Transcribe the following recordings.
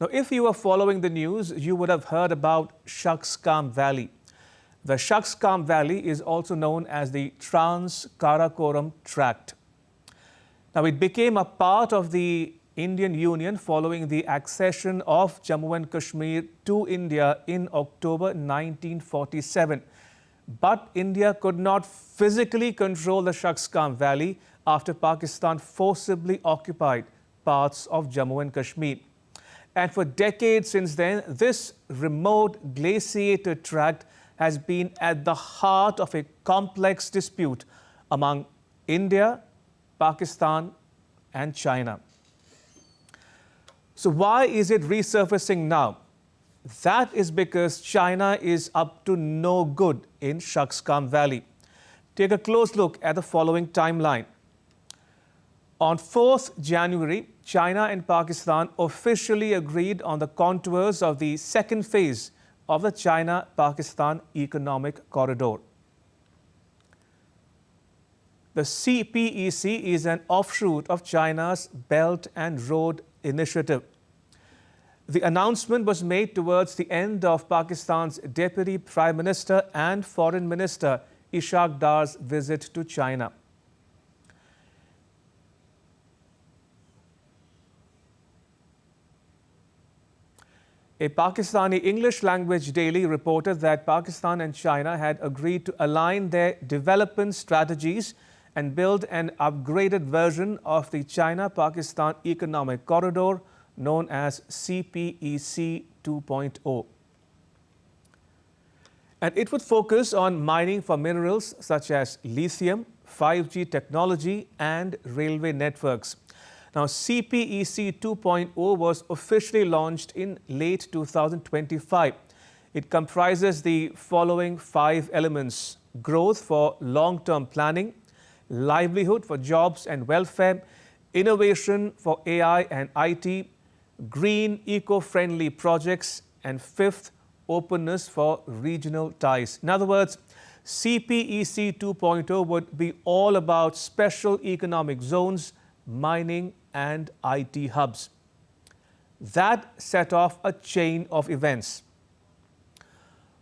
Now, if you were following the news, you would have heard about Shaksgam Valley. The Shaksgam Valley is also known as the Trans-Karakoram Tract. Now, it became a part of the Indian Union following the accession of Jammu and Kashmir to India in October 1947. But India could not physically control the Shaksgam Valley after Pakistan forcibly occupied parts of Jammu and Kashmir. And for decades since then, this remote glaciated tract has been at the heart of a complex dispute among India, Pakistan and China. So why is it resurfacing now? That is because China is up to no good in Shaksgam Valley. Take a close look at the following timeline. On 4th January, China and Pakistan officially agreed on the contours of the second phase of the China-Pakistan Economic Corridor. The CPEC is an offshoot of China's Belt and Road Initiative. The announcement was made towards the end of Pakistan's Deputy Prime Minister and Foreign Minister Ishaq Dar's visit to China. A Pakistani English language daily reported that Pakistan and China had agreed to align their development strategies and build an upgraded version of the China-Pakistan Economic Corridor known as CPEC 2.0. And it would focus on mining for minerals such as lithium, 5G technology and railway networks. Now, CPEC 2.0 was officially launched in late 2025. It comprises the following 5 elements: growth for long-term planning, livelihood for jobs and welfare, innovation for AI and IT, green eco-friendly projects, and 5th, openness for regional ties. In other words, CPEC 2.0 would be all about special economic zones, mining and IT hubs. That set off a chain of events.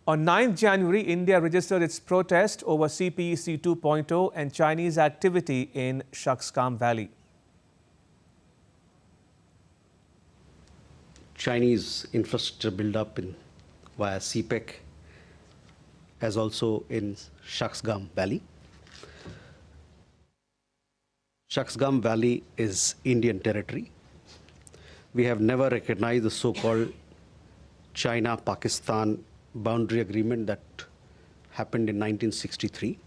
On 9th January, India registered its protest over CPEC 2.0 and Chinese activity in Shaksgam Valley. Chinese infrastructure buildup via CPEC as also in Shaksgam Valley. Shaksgam Valley is Indian territory. We have never recognized the so-called China-Pakistan boundary agreement that happened in 1963.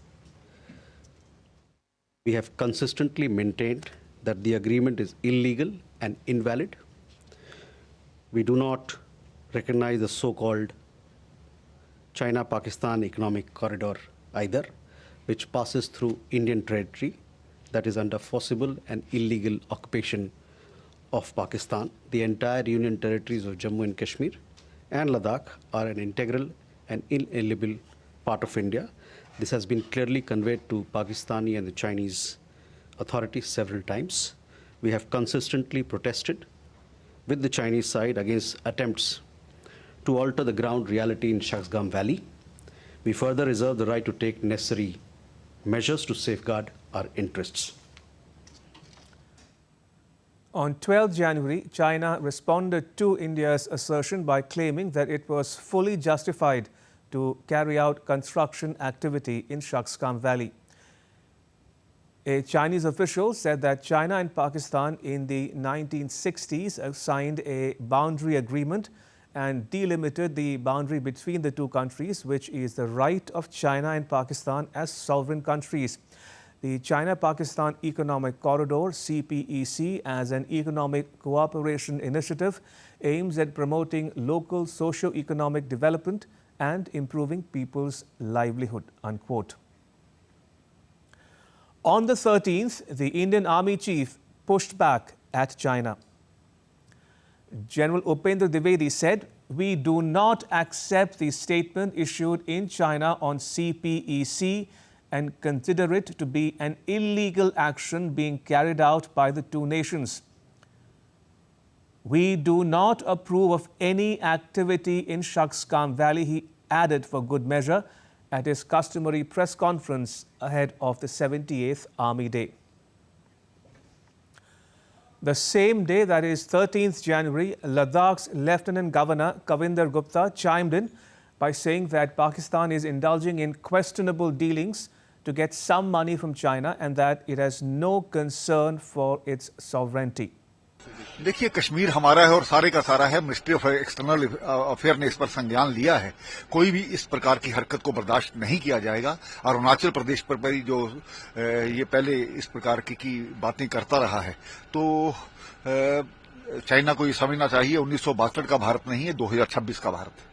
We have consistently maintained that the agreement is illegal and invalid. We do not recognize the so-called China-Pakistan Economic Corridor either, which passes through Indian territory that is under forcible and illegal occupation of Pakistan. The entire Union territories of Jammu and Kashmir and Ladakh are an integral and inalienable part of India. This has been clearly conveyed to Pakistani and the Chinese authorities several times. We have consistently protested with the Chinese side against attempts to alter the ground reality in Shaksgam Valley. We further reserve the right to take necessary measures to safeguard our interests. On 12 January, China responded to India's assertion by claiming that it was fully justified to carry out construction activity in Shaksgam Valley. A Chinese official said that China and Pakistan in the 1960s signed a boundary agreement and delimited the boundary between the two countries, which is the right of China and Pakistan as sovereign countries. The China-Pakistan Economic Corridor, CPEC, as an economic cooperation initiative, aims at promoting local socio-economic development and improving people's livelihood, unquote. On the 13th, the Indian Army chief pushed back at China. General Upendra Dwivedi said, "We do not accept the statement issued in China on CPEC and consider it to be an illegal action being carried out by the two nations." We do not approve of any activity in Shaksgam Valley, he added for good measure at his customary press conference ahead of the 78th Army Day. The same day, that is 13th January, Ladakh's Lieutenant Governor Kavinder Gupta chimed in by saying that Pakistan is indulging in questionable dealings to get some money from China and that it has no concern for its sovereignty. देखिए, कश्मीर हमारा है और सारे का सारा है। Ministry of external affair ने इस पर संज्ञान लिया है। कोई भी इस प्रकार की हरकत को बर्दाश्त नहीं किया जाएगा। और अरुणाचल प्रदेश पर भी जो ये पहले इस प्रकार की बातें करता रहा है, तो चाइना को ये समझना चाहिए 1962 का भारत नहीं है, 2026 का भारत है।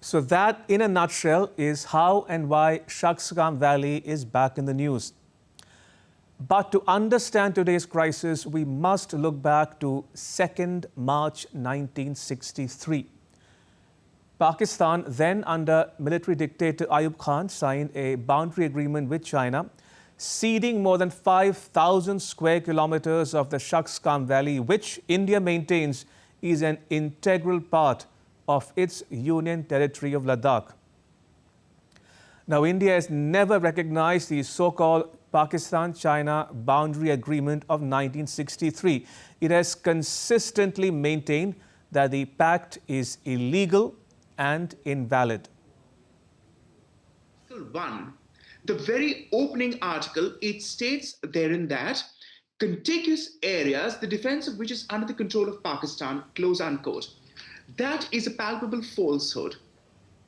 So that, in a nutshell, is how and why Shaksgam Valley is back in the news. But to understand today's crisis, we must look back to 2nd March 1963. Pakistan, then under military dictator Ayub Khan, signed a boundary agreement with China, ceding more than 5,000 square kilometers of the Shaksgam Valley, which India maintains is an integral part of its union territory of Ladakh. Now, India has never recognized the so-called Pakistan-China boundary agreement of 1963. It has consistently maintained that the pact is illegal and invalid. Article 1, the very opening article, it states therein that contiguous areas, the defense of which is under the control of Pakistan, close unquote. That is a palpable falsehood.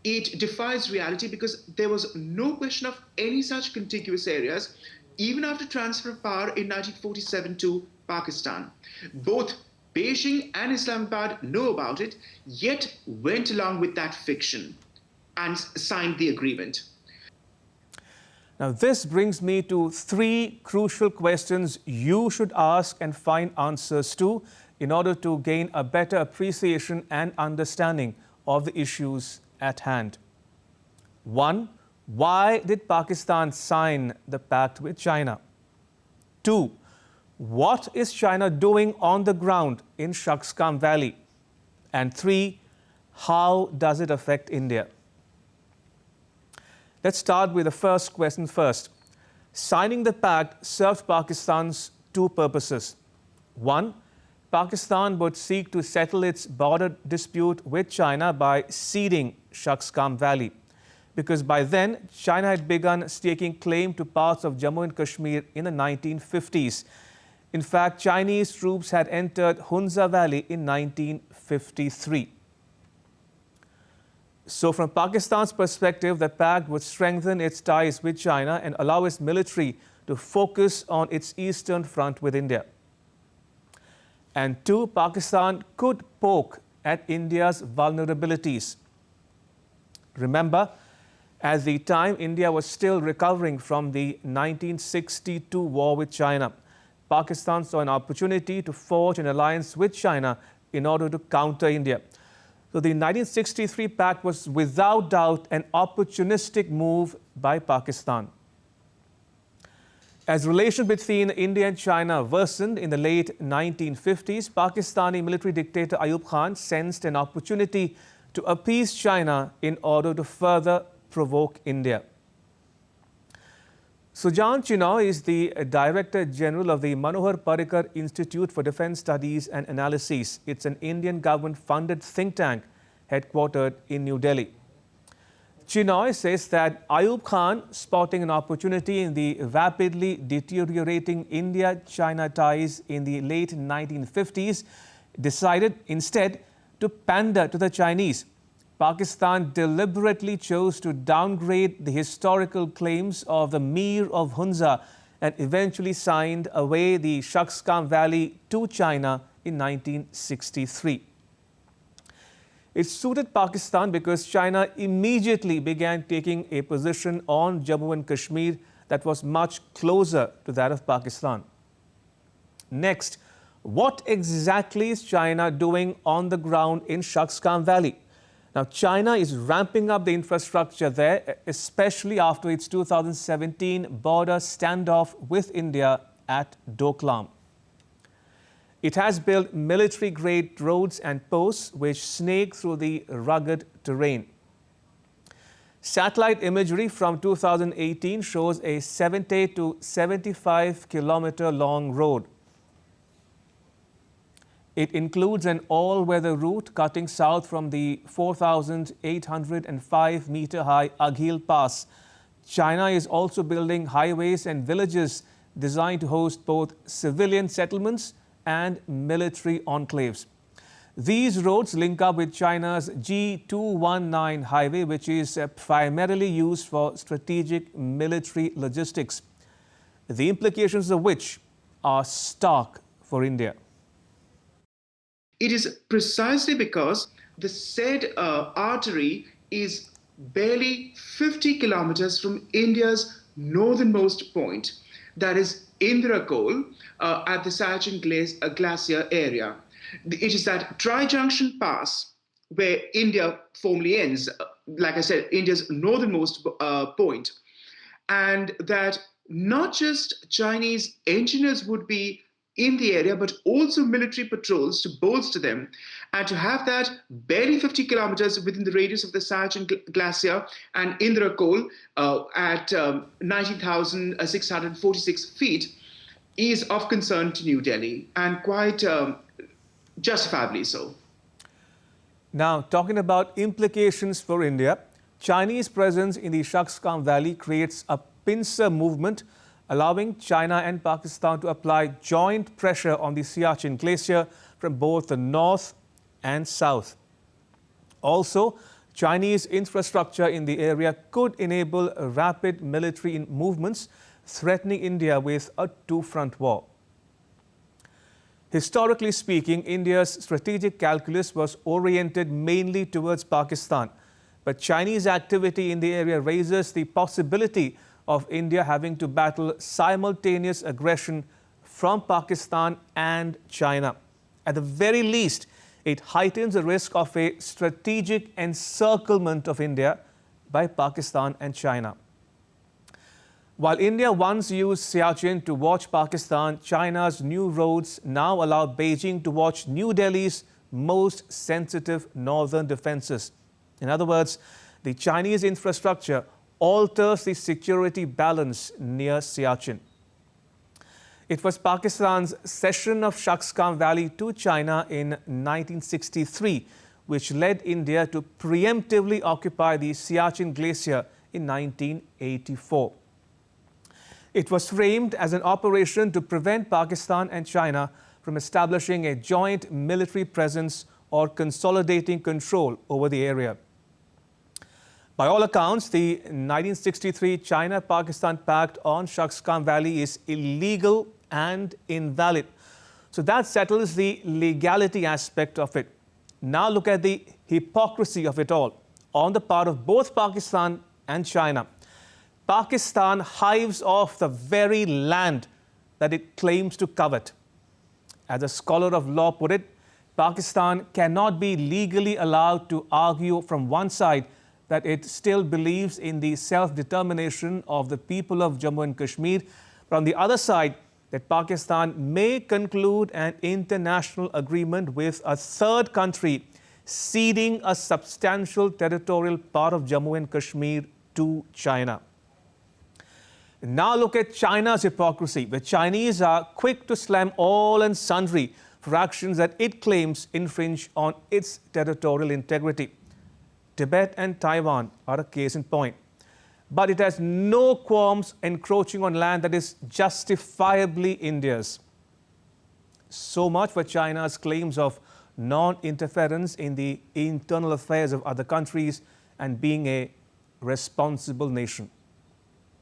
It defies reality because there was no question of any such contiguous areas, even after transfer of power in 1947 to Pakistan. Both Beijing and Islamabad know about it, yet went along with that fiction and signed the agreement. Now, this brings me to 3 crucial questions you should ask and find answers to in order to gain a better appreciation and understanding of the issues at hand. 1. Why did Pakistan sign the pact with China? 2. What is China doing on the ground in Shaksgam Valley? And 3. How does it affect India? Let's start with the first question first. Signing the pact served Pakistan's 2 purposes. 1. Pakistan would seek to settle its border dispute with China by ceding Shaksgam Valley, because by then China had begun staking claim to parts of Jammu and Kashmir in the 1950s. In fact, Chinese troops had entered Hunza Valley in 1953. So from Pakistan's perspective, the pact would strengthen its ties with China and allow its military to focus on its eastern front with India. And 2, Pakistan could poke at India's vulnerabilities. Remember, at the time, India was still recovering from the 1962 war with China. Pakistan saw an opportunity to forge an alliance with China in order to counter India. So the 1963 pact was without doubt an opportunistic move by Pakistan. As relations between India and China worsened in the late 1950s, Pakistani military dictator Ayub Khan sensed an opportunity to appease China in order to further provoke India. Sujan Chinoy is the Director General of the Manohar Parrikar Institute for Defence Studies and Analysis. It's an Indian government-funded think tank headquartered in New Delhi. Chinoy says that Ayub Khan, spotting an opportunity in the rapidly deteriorating India-China ties in the late 1950s, decided instead to pander to the Chinese. Pakistan deliberately chose to downgrade the historical claims of the Mir of Hunza and eventually signed away the Shaksgam Valley to China in 1963. It suited Pakistan because China immediately began taking a position on Jammu and Kashmir that was much closer to that of Pakistan. Next, what exactly is China doing on the ground in Shaksgam Valley? Now, China is ramping up the infrastructure there, especially after its 2017 border standoff with India at Doklam. It has built military-grade roads and posts which snake through the rugged terrain. Satellite imagery from 2018 shows a 70 to 75 kilometer long road. It includes an all-weather route cutting south from the 4,805 meter high Aghil Pass. China is also building highways and villages designed to host both civilian settlements and military enclaves. These roads link up with China's G219 highway, which is primarily used for strategic military logistics, the implications of which are stark for India. It is precisely because the said artery is barely 50 kilometers from India's northernmost point, that is Indrakol, at the Siachen glacier area. It is that tri-junction pass where India formally ends, like I said, India's northernmost point, and that not just Chinese engineers would be in the area, but also military patrols to bolster them, and to have that barely 50 kilometers within the radius of the Siachen glacier and Indrakol at 19,646 feet is of concern to New Delhi, and quite justifiably so. Now, talking about implications for India, Chinese presence in the Shaksgam Valley creates a pincer movement, allowing China and Pakistan to apply joint pressure on the Siachen glacier from both the north and south. Also, Chinese infrastructure in the area could enable rapid military movements, threatening India with a two-front war. Historically speaking, India's strategic calculus was oriented mainly towards Pakistan, but Chinese activity in the area raises the possibility of India having to battle simultaneous aggression from Pakistan and China. At the very least, it heightens the risk of a strategic encirclement of India by Pakistan and China. While India once used Siachen to watch Pakistan, China's new roads now allow Beijing to watch New Delhi's most sensitive northern defenses. In other words, the Chinese infrastructure alters the security balance near Siachen. It was Pakistan's cession of Shaksgam Valley to China in 1963 which led India to preemptively occupy the Siachen Glacier in 1984. It was framed as an operation to prevent Pakistan and China from establishing a joint military presence or consolidating control over the area. By all accounts, the 1963 China-Pakistan Pact on Shaksgam Valley is illegal and invalid. So that settles the legality aspect of it. Now look at the hypocrisy of it all on the part of both Pakistan and China. Pakistan hives off the very land that it claims to covet. As a scholar of law put it, Pakistan cannot be legally allowed to argue from one side that it still believes in the self-determination of the people of Jammu and Kashmir, but on the other side, that Pakistan may conclude an international agreement with a third country, ceding a substantial territorial part of Jammu and Kashmir to China. Now look at China's hypocrisy. The Chinese are quick to slam all and sundry for actions that it claims infringe on its territorial integrity. Tibet and Taiwan are a case in point. But it has no qualms encroaching on land that is justifiably India's. So much for China's claims of non-interference in the internal affairs of other countries and being a responsible nation.